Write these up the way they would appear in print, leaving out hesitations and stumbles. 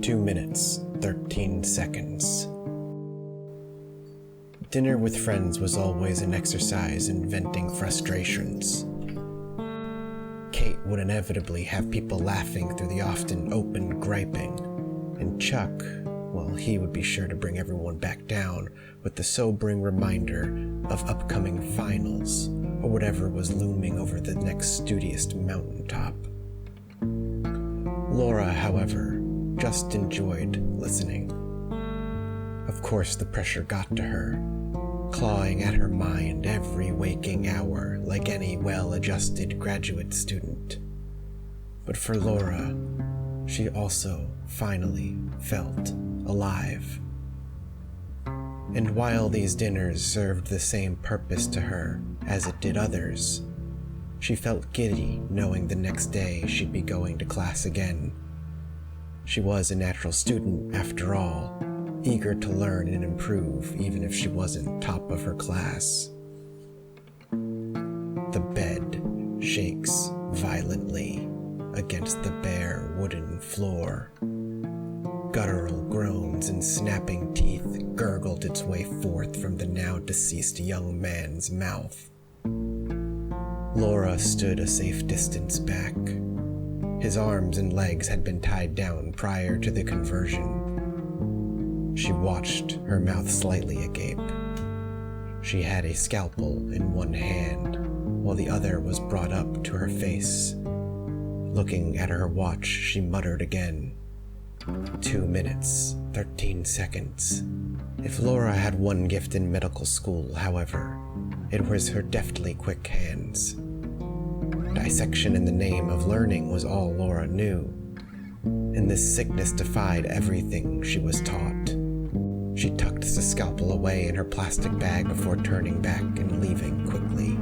2 minutes, 13 seconds. Dinner with friends was always an exercise in venting frustrations. Kate would inevitably have people laughing through the often open griping, and Chuck, well, he would be sure to bring everyone back down with the sobering reminder of upcoming finals or whatever was looming over the next studious mountaintop. Laura, however, just enjoyed listening. Of course, the pressure got to her, clawing at her mind every waking hour like any well-adjusted graduate student. But for Laura, she also finally felt alive. And while these dinners served the same purpose to her as it did others, she felt giddy knowing the next day she'd be going to class again. She was a natural student after all, eager to learn and improve even if she wasn't top of her class. The bed shakes violently against the bare wooden floor. Guttural groans and snapping teeth gurgled its way forth from the now deceased young man's mouth. Laura stood a safe distance back. His arms and legs had been tied down prior to the conversion. She watched, her mouth slightly agape. She had a scalpel in one hand, while the other was brought up to her face. Looking at her watch, she muttered again. 2 minutes, 13 seconds. If Laura had one gift in medical school, however, it was her deftly quick hands. Dissection in the name of learning was all Laura knew, and this sickness defied everything she was taught. She tucked the scalpel away in her plastic bag before turning back and leaving quickly.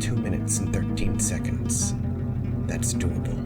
2 minutes and 13 seconds. That's doable.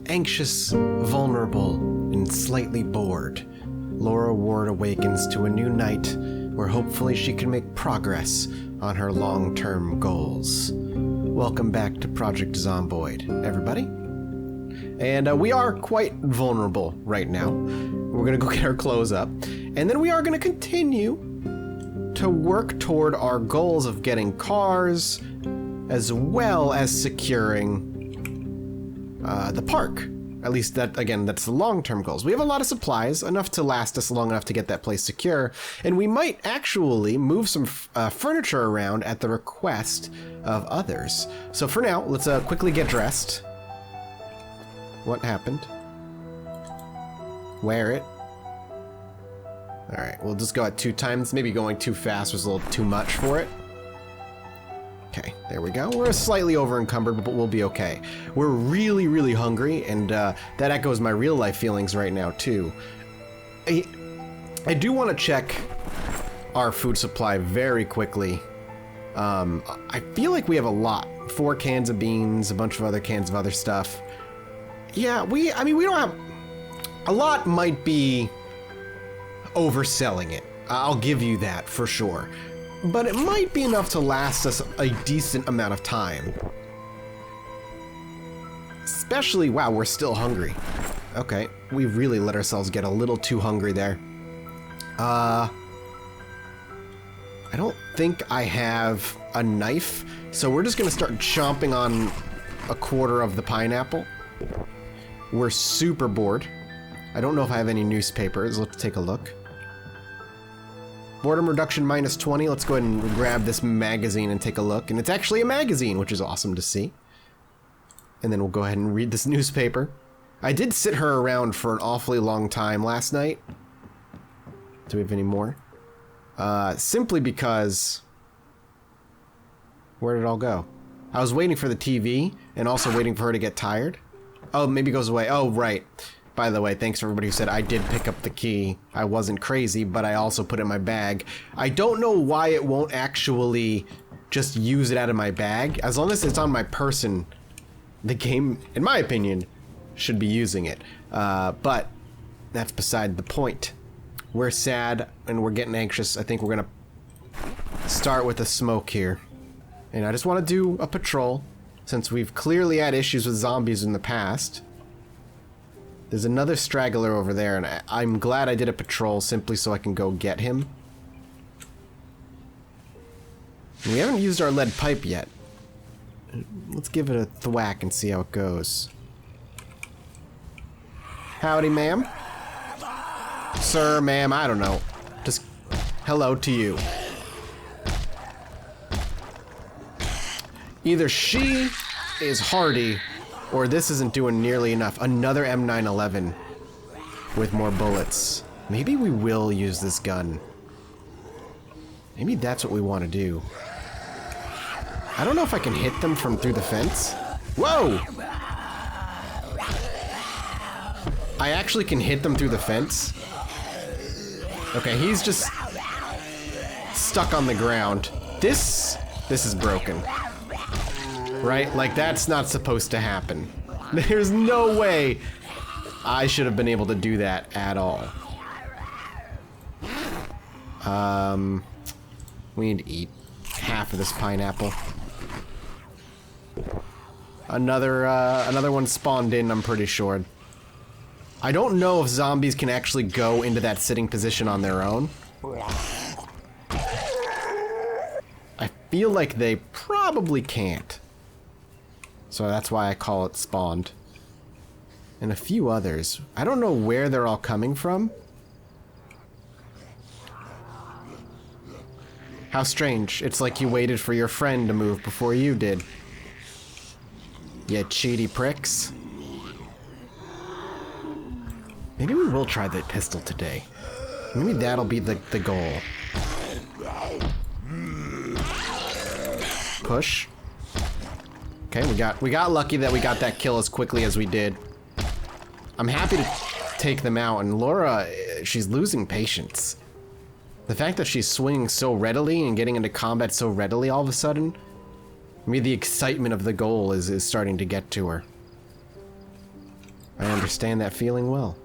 Anxious, vulnerable, and slightly bored, Laura Ward awakens to a new night where hopefully she can make progress on her long-term goals. Welcome back to Project Zomboid, everybody. And we are quite vulnerable right now. We're going to go get our clothes up, and then we are going to continue to work toward our goals of getting cars, as well as securing the park. At least that, again, that's the long-term goals. We have a lot of supplies, enough to last us long enough to get that place secure, and we might actually move some furniture around at the request of others. So for now, let's quickly get dressed. What happened? Wear it. Alright, we'll just go at 2 times. Maybe going too fast was a little too much for it. Okay, there we go. We're slightly over encumbered, but we'll be okay. We're really, really hungry, and that echoes my real life feelings right now, too. I do want to check our food supply very quickly. I feel like we have a lot. 4 cans of beans, a bunch of other cans of other stuff. Yeah, I mean, we don't have... A lot might be overselling it. I'll give you that for sure. But it might be enough to last us a decent amount of time. Especially, wow, we're still hungry. Okay, we really let ourselves get a little too hungry there. I don't think I have a knife, so we're just gonna start chomping on a quarter of the pineapple. We're super bored. I don't know if I have any newspapers. Let's take a look. Boredom reduction -20. Let's go ahead and grab this magazine and take a look. And it's actually a magazine, which is awesome to see. And then we'll go ahead and read this newspaper. I did sit her around for an awfully long time last night. Do we have any more? Simply because... Where did it all go? I was waiting for the TV and also waiting for her to get tired. Oh, maybe it goes away. Oh, right. By the way, thanks for everybody who said I did pick up the key. I wasn't crazy, but I also put it in my bag. I don't know why it won't actually just use it out of my bag. As long as it's on my person, the game, in my opinion, should be using it. But that's beside the point. We're sad and we're getting anxious. I think we're gonna start with a smoke here. And I just want to do a patrol, since we've clearly had issues with zombies in the past. There's another straggler over there, and I'm glad I did a patrol simply so I can go get him. And we haven't used our lead pipe yet. Let's give it a thwack and see how it goes. Howdy, ma'am. Sir, ma'am, I don't know. Just hello to you. Either she is hardy, or this isn't doing nearly enough. Another M911 with more bullets. Maybe we will use this gun. Maybe that's what we want to do. I don't know if I can hit them from through the fence. Whoa! I actually can hit them through the fence. Okay, he's just stuck on the ground. This is broken. Right? Like, that's not supposed to happen. There's no way I should have been able to do that at all. We need to eat half of this pineapple. Another one spawned in, I'm pretty sure. I don't know if zombies can actually go into that sitting position on their own. I feel like they probably can't. So that's why I call it spawned. And a few others. I don't know where they're all coming from. How strange. It's like you waited for your friend to move before you did. You cheaty pricks. Maybe we will try the pistol today. Maybe that'll be the goal. Push. Okay, we got lucky that we got that kill as quickly as we did. I'm happy to take them out, and Laura, she's losing patience. The fact that she's swinging so readily and getting into combat so readily all of a sudden, maybe the excitement of the goal is starting to get to her. I understand that feeling well.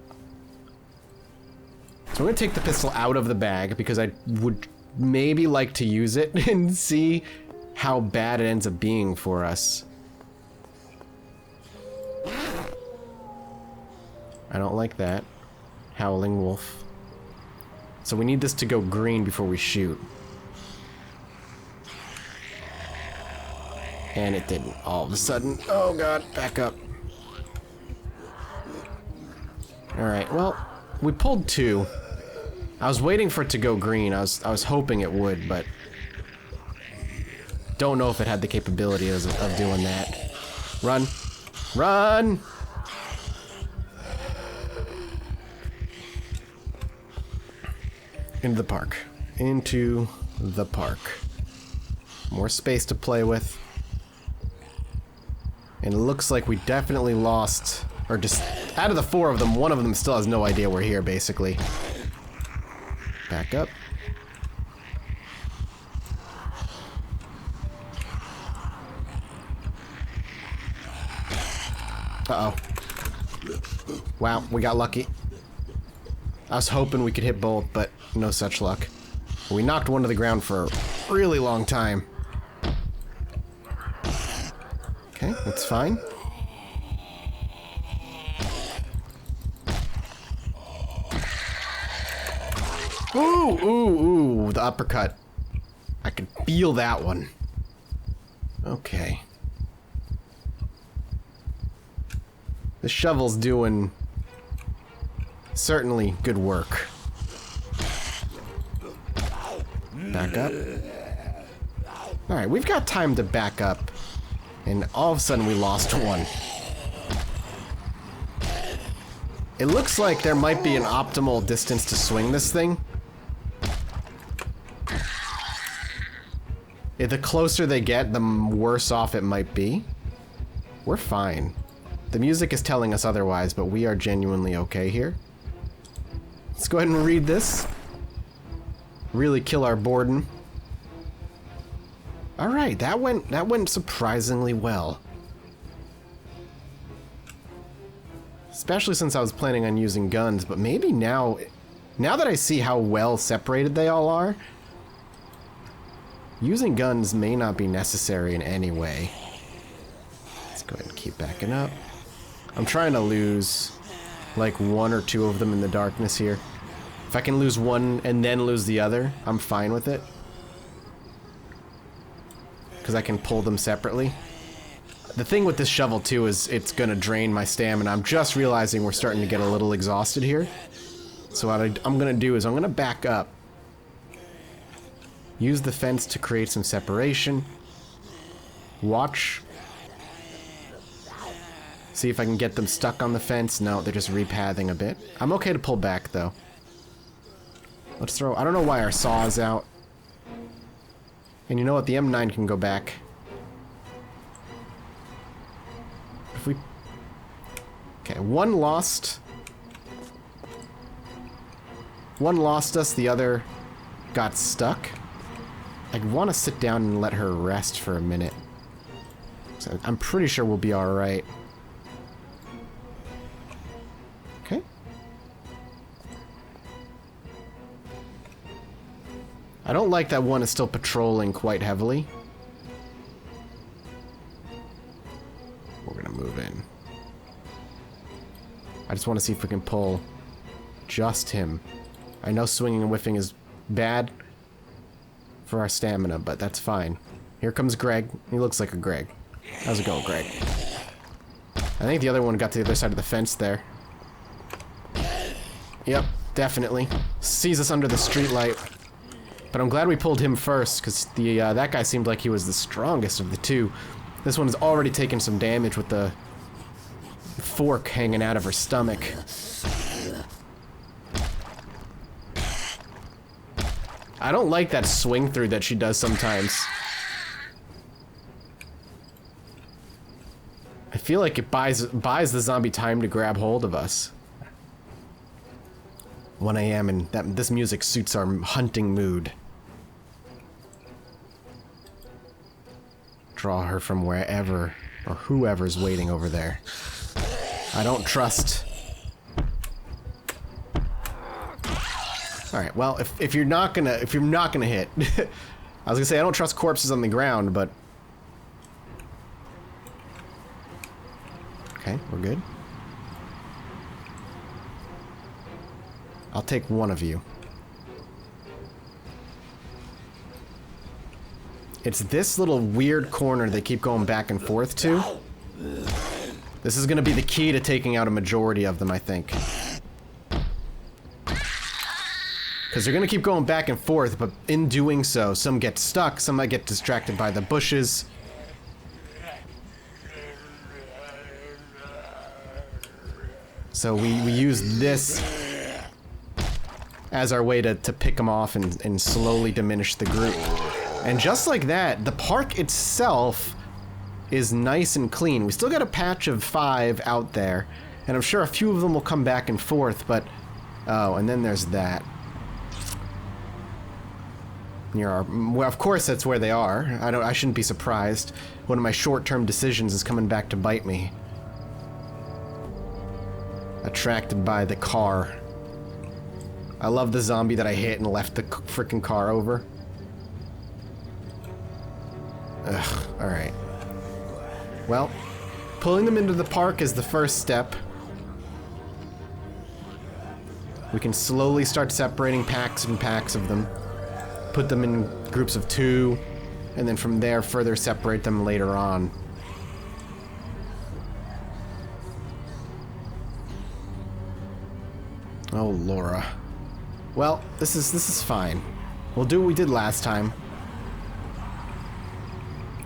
So I'm gonna take the pistol out of the bag because I would maybe like to use it and see how bad it ends up being for us. I don't like that. Howling wolf. So we need this to go green before we shoot. And it didn't all of a sudden. Oh god, back up. Alright, well, we pulled two. I was waiting for it to go green. I was hoping it would, but don't know if it had the capability of doing that. Run. Run! Into the park. Into the park. More space to play with. And it looks like we definitely lost, or just, out of the four of them, one of them still has no idea we're here, basically. Back up. Uh-oh. Wow, we got lucky. I was hoping we could hit both, but no such luck. We knocked one to the ground for a really long time. Okay, that's fine. Ooh, ooh, ooh, the uppercut. I could feel that one. Okay. The shovel's doing certainly good work. Back up. Alright, we've got time to back up. And all of a sudden we lost one. It looks like there might be an optimal distance to swing this thing. The closer they get, the worse off it might be. We're fine. The music is telling us otherwise, but we are genuinely okay here. Let's go ahead and read this. Really kill our boredom. Alright, that went surprisingly well. Especially since I was planning on using guns, but maybe now that I see how well separated they all are, using guns may not be necessary in any way. Let's go ahead and keep backing up. I'm trying to lose like one or two of them in the darkness here. If I can lose one and then lose the other, I'm fine with it. Because I can pull them separately. The thing with this shovel too is it's gonna drain my stamina. I'm just realizing we're starting to get a little exhausted here. So what I'm gonna do is I'm gonna back up. Use the fence to create some separation. Watch. See if I can get them stuck on the fence. No, they're just repathing a bit. I'm okay to pull back though. Let's throw... I don't know why our saw is out. And you know what? The M9 can go back. If we... Okay, one lost. One lost us, the other got stuck. I want to sit down and let her rest for a minute. So I'm pretty sure we'll be alright. Okay. I don't like that one is still patrolling quite heavily. We're gonna move in. I just want to see if we can pull just him. I know swinging and whiffing is bad for our stamina, but that's fine. Here comes Greg. He looks like a Greg. How's it going, Greg? I think the other one got to the other side of the fence there. Yep, definitely. Sees us under the streetlight. But I'm glad we pulled him first, because the that guy seemed like he was the strongest of the two. This one's already taken some damage with the fork hanging out of her stomach. I don't like that swing through that she does sometimes. I feel like it buys the zombie time to grab hold of us. 1 AM and this music suits our hunting mood. Draw her from wherever or whoever's waiting over there. I don't trust. All right. Well, if you're not gonna hit, I was gonna say I don't trust corpses on the ground, but okay, we're good. I'll take one of you. It's this little weird corner they keep going back and forth to. This is gonna be the key to taking out a majority of them, I think. Because they're gonna keep going back and forth, but in doing so, some get stuck, some might get distracted by the bushes. So we use this as our way to pick them off and slowly diminish the group. And just like that, the park itself is nice and clean. We still got a patch of 5 out there, and I'm sure a few of them will come back and forth, but... Oh, and then there's that. Near our... Well, of course that's where they are. I shouldn't be surprised. One of my short-term decisions is coming back to bite me. Attracted by the car. I love the zombie that I hit and left the frickin' car over. Ugh, alright. Well, pulling them into the park is the first step. We can slowly start separating packs and packs of them. Put them in groups of 2, and then from there further separate them later on. Oh, Laura. Well, this is fine. We'll do what we did last time.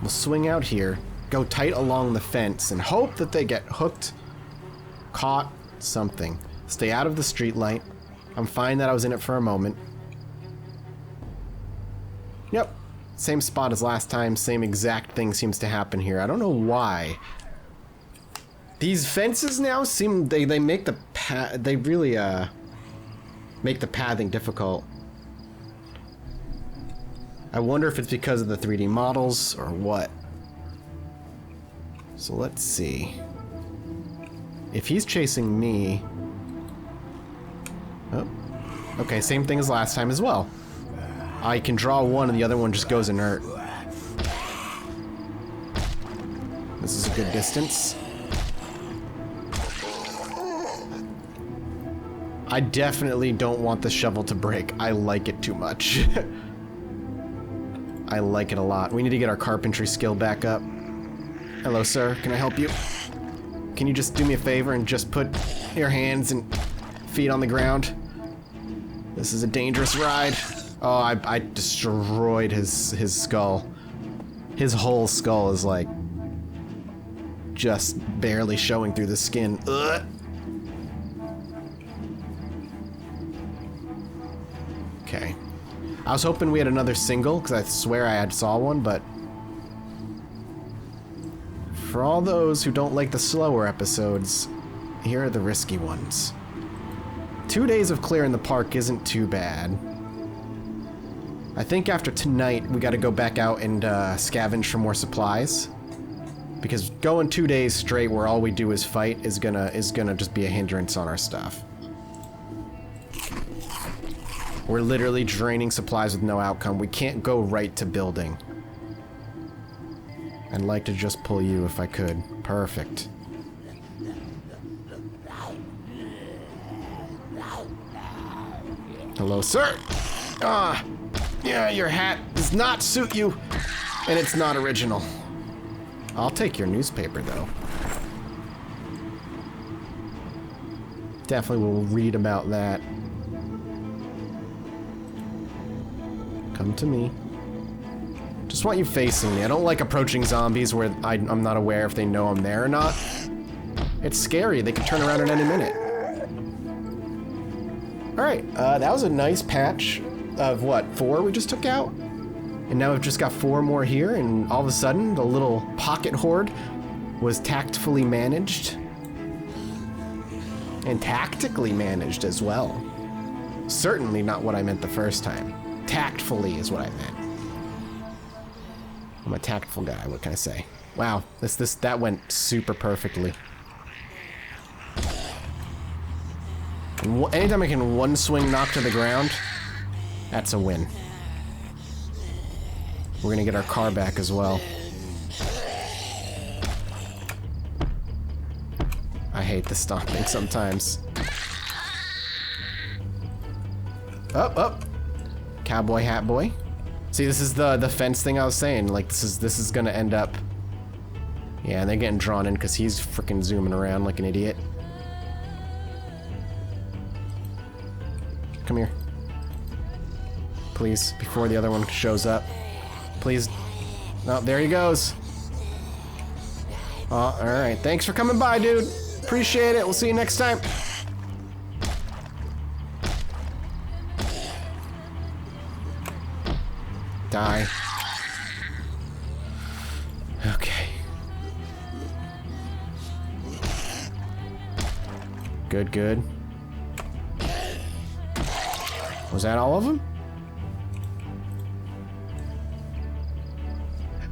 We'll swing out here, go tight along the fence, and hope that they get hooked, caught, something. Stay out of the streetlight. I'm fine that I was in it for a moment. Yep, same spot as last time, same exact thing seems to happen here. I don't know why. These fences now seem they make the they really make the pathing difficult. I wonder if it's because of the 3D models or what. So let's see. If he's chasing me... Oh. Okay, same thing as last time as well. I can draw one and the other one just goes inert. This is a good distance. I definitely don't want the shovel to break. I like it too much. I like it a lot. We need to get our carpentry skill back up. Hello, sir. Can I help you? Can you just do me a favor and just put your hands and feet on the ground? This is a dangerous ride. Oh, I destroyed his skull. His whole skull is like just barely showing through the skin. Ugh. Okay. I was hoping we had another single, because I swear I had saw one, but for all those who don't like the slower episodes, here are the risky ones. 2 days of clearing the park isn't too bad. I think after tonight, we gotta go back out and scavenge for more supplies. Because going 2 days straight where all we do is fight is gonna just be a hindrance on our stuff. We're literally draining supplies with no outcome. We can't go right to building. I'd like to just pull you if I could. Perfect. Hello, sir. Ah, yeah, your hat does not suit you, and it's not original. I'll take your newspaper, though. Definitely will read about that. Come to me. Just want you facing me. I don't like approaching zombies where I'm not aware if they know I'm there or not. It's scary. They could turn around at any minute. Alright, that was a nice patch of, what, 4 we just took out? And now we've just got 4 more here, and all of a sudden, the little pocket horde was tactfully managed. And tactically managed as well. Certainly not what I meant the first time. Tactfully is what I meant. I'm a tactful guy, what can I say? Wow, that went super perfectly. And anytime I can one swing knock to the ground, that's a win. We're gonna get our car back as well. I hate the stomping sometimes. Up, up. Cowboy hat boy. See, this is the fence thing I was saying. Like, this is gonna end up. Yeah, and they're getting drawn in because he's freaking zooming around like an idiot. Come here. Please, before the other one shows up. Please. Oh, there he goes. Oh, alright. Thanks for coming by, dude. Appreciate it. We'll see you next time. Die. Okay. Good, good. Was that all of them?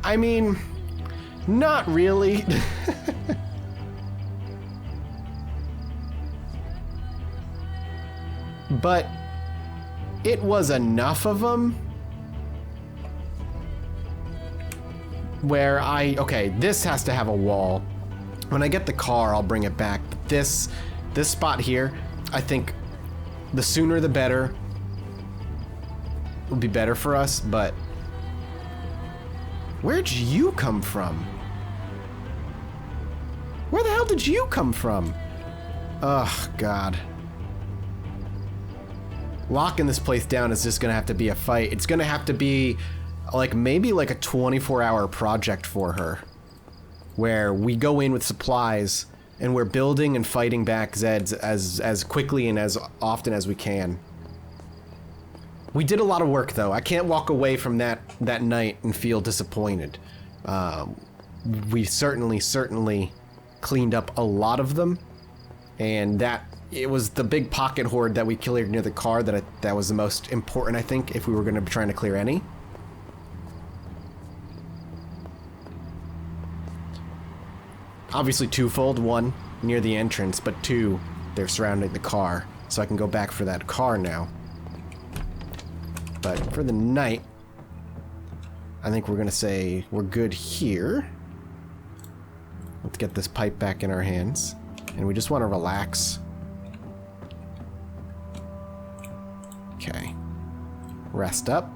I mean, not really. But it was enough of them where okay, this has to have a wall. When I get the car, I'll bring it back. But this spot here, I think the sooner the better. Would be better for us, but where'd you come from? Where the hell did you come from? Ugh, God. Locking this place down is just gonna have to be a fight. It's gonna have to be like maybe like a 24-hour project for her, where we go in with supplies and we're building and fighting back Zeds as quickly and as often as we can. We did a lot of work, though. I can't walk away from that night and feel disappointed. We certainly cleaned up a lot of them, and it was the big pocket horde that we cleared near the car that was the most important, I think, if we were going to be trying to clear any. Obviously twofold. One, near the entrance, but two, they're surrounding the car, so I can go back for that car now. But for the night, I think we're going to say we're good here. Let's get this pipe back in our hands, and we just want to relax. Okay. Rest up.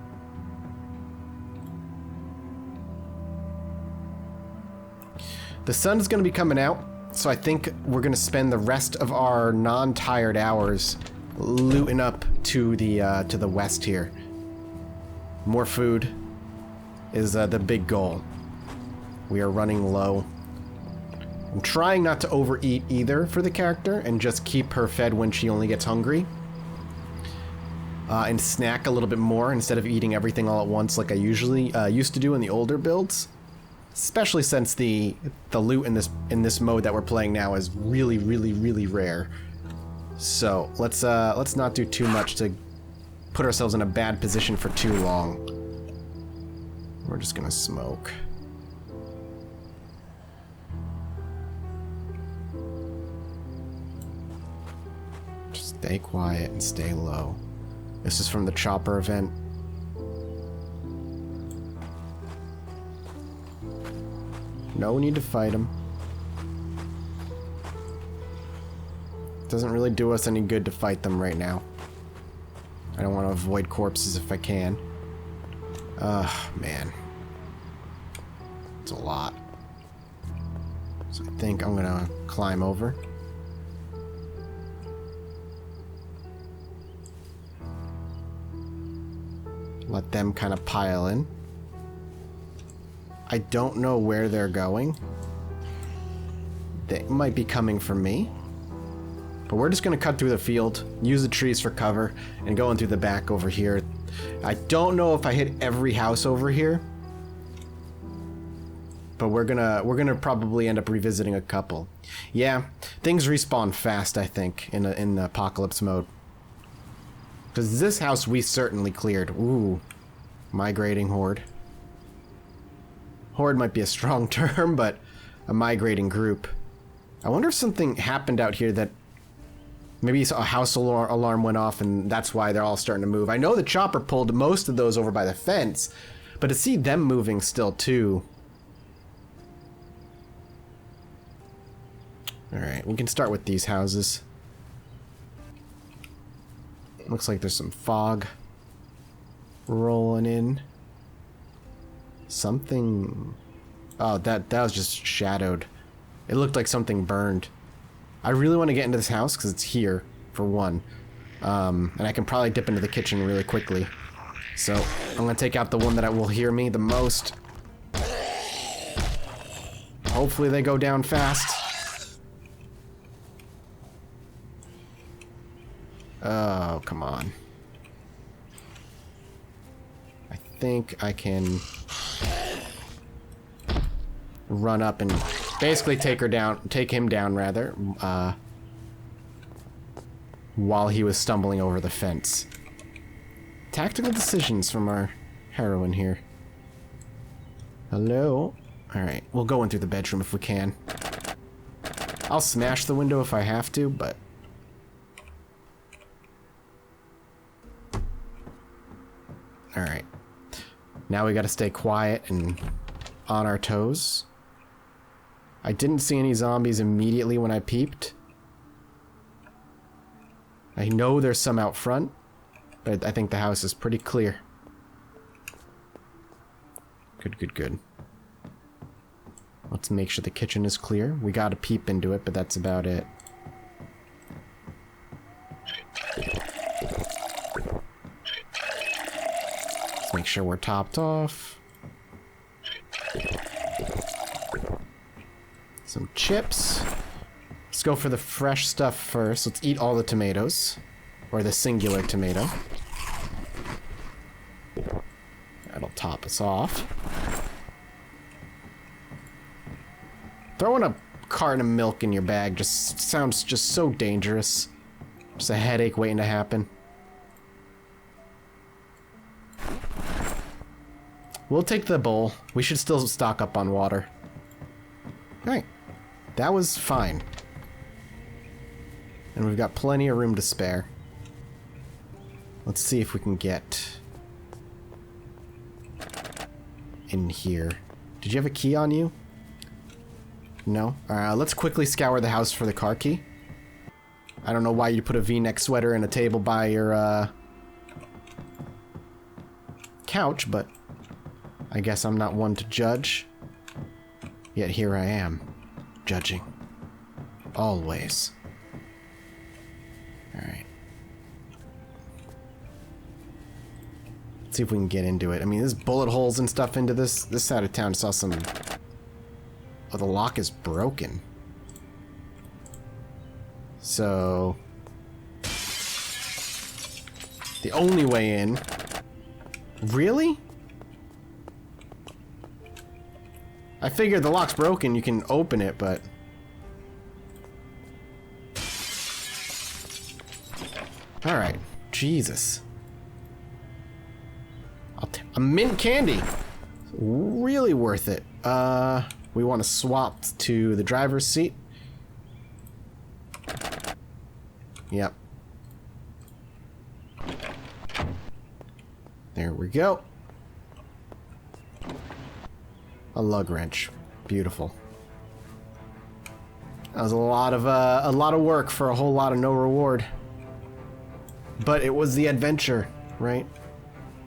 The sun's going to be coming out, so I think we're going to spend the rest of our non-tired hours looting up to the west here. More food is the big goal. We are running low. I'm trying not to overeat either for the character and just keep her fed when she only gets hungry. And snack a little bit more instead of eating everything all at once like I usually used to do in the older builds. Especially since the loot in this mode that we're playing now is really, really, really rare. So let's not do too much to put ourselves in a bad position for too long. We're just gonna smoke. Just stay quiet and stay low. This is from the chopper event. No need to fight him. Doesn't really do us any good to fight them right now. I don't want to avoid corpses if I can. Man. It's a lot. So I think I'm gonna climb over. Let them kind of pile in. I don't know where they're going. They might be coming for me. But we're just going to cut through the field, use the trees for cover, and go in through the back over here. I don't know if I hit every house over here. But we're gonna probably end up revisiting a couple. Yeah, things respawn fast, I think, in apocalypse mode. Because this house we certainly cleared. Ooh, migrating horde. Horde might be a strong term, but a migrating group. I wonder if something happened out here that maybe a house alarm went off and that's why they're all starting to move. I know the chopper pulled most of those over by the fence, but to see them moving still too. Alright, we can start with these houses. Looks like there's some fog rolling in. Something... Oh, that was just shadowed. It looked like something burned. I really want to get into this house because it's here, for one. And I can probably dip into the kitchen really quickly. So, I'm going to take out the one that will hear me the most. Hopefully they go down fast. Oh, come on. I think I can run up and basically take him down rather, while he was stumbling over the fence. Tactical decisions from our heroine here. Hello? Alright, we'll go in through the bedroom if we can. I'll smash the window if I have to, but... Alright. Now we gotta stay quiet and on our toes. I didn't see any zombies immediately when I peeped. I know there's some out front, but I think the house is pretty clear. Good, good, good. Let's make sure the kitchen is clear. We gotta peep into it, but that's about it. Let's make sure we're topped off. Some chips. Let's go for the fresh stuff first. Let's eat all the tomatoes. Or the singular tomato. That'll top us off. Throwing a carton of milk in your bag just sounds just so dangerous. Just a headache waiting to happen. We'll take the bowl. We should still stock up on water. Alright. That was fine. And we've got plenty of room to spare. Let's see if we can get in here. Did you have a key on you? No? Let's quickly scour the house for the car key. I don't know why you put a V-neck sweater and a table by your couch, but I guess I'm not one to judge. Yet here I am, judging. Always. Alright. Let's see if we can get into it. I mean, there's bullet holes and stuff into this. This side of town saw some... Oh, the lock is broken. So... The only way in... Really? I figured the lock's broken, you can open it, but... Alright. Jesus. A mint candy! Really worth it. We want to swap to the driver's seat. Yep. There we go. A lug wrench. Beautiful. That was a lot of work for a whole lot of no reward. But it was the adventure, right?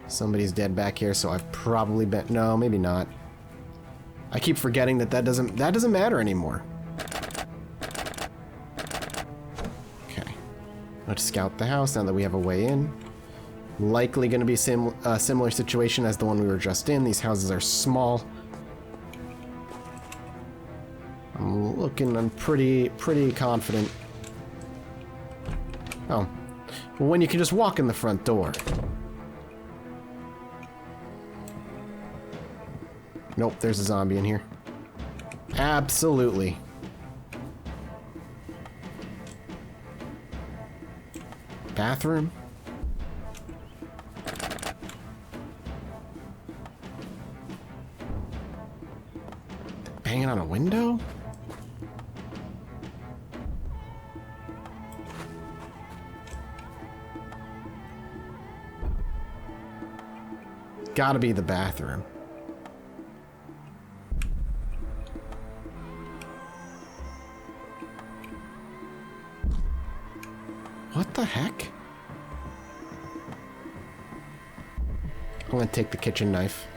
Somebody's dead back here, so I've probably been... No, maybe not. I keep forgetting that doesn't matter anymore. Okay. Let's scout the house now that we have a way in. Likely going to be a similar situation as the one we were just in. These houses are small. I'm pretty confident. Oh. Well, when you can just walk in the front door. Nope, there's a zombie in here. Absolutely. Bathroom? Banging on a window? Gotta be the bathroom. What the heck? I'm gonna take the kitchen knife.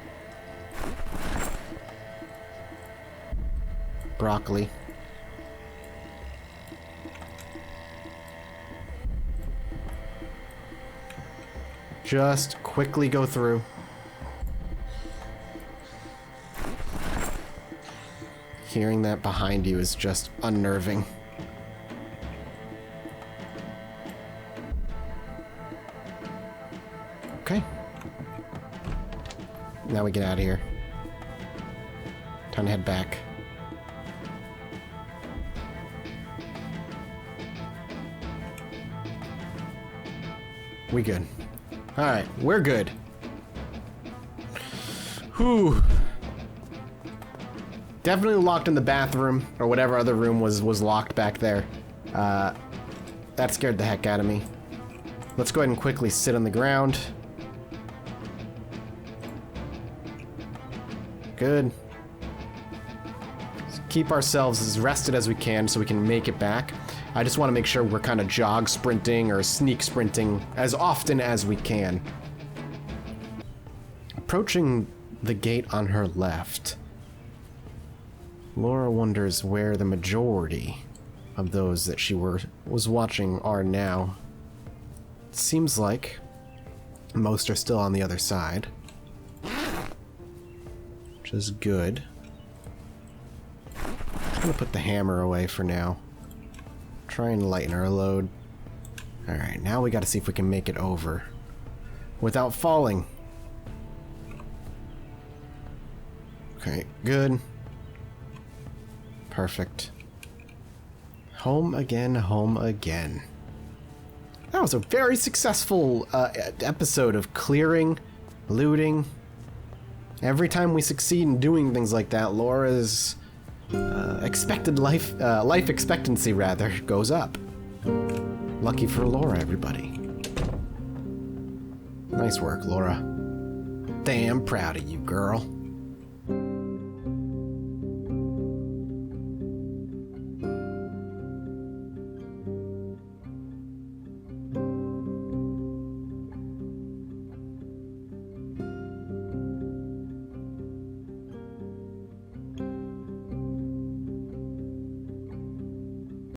Broccoli. Just quickly go through. Hearing that behind you is just unnerving. Okay. Now we get out of here. Time to head back. We good. Alright, we're good. Whew. Definitely locked in the bathroom, or whatever other room was locked back there. That scared the heck out of me. Let's go ahead and quickly sit on the ground. Good. Let's keep ourselves as rested as we can so we can make it back. I just want to make sure we're kind of jog sprinting or sneak sprinting as often as we can. Approaching the gate on her left. Laura wonders where the majority of those that she was watching are now. It seems like most are still on the other side, which is good. I'm gonna put the hammer away for now. Try and lighten our load. Alright, now we gotta see if we can make it over without falling. Okay, good. Perfect. Home again, home again. That was a very successful episode of clearing, looting. Every time we succeed in doing things like that, Laura's life expectancy rather goes up. Lucky for Laura, everybody. Nice work, Laura. Damn proud of you, girl.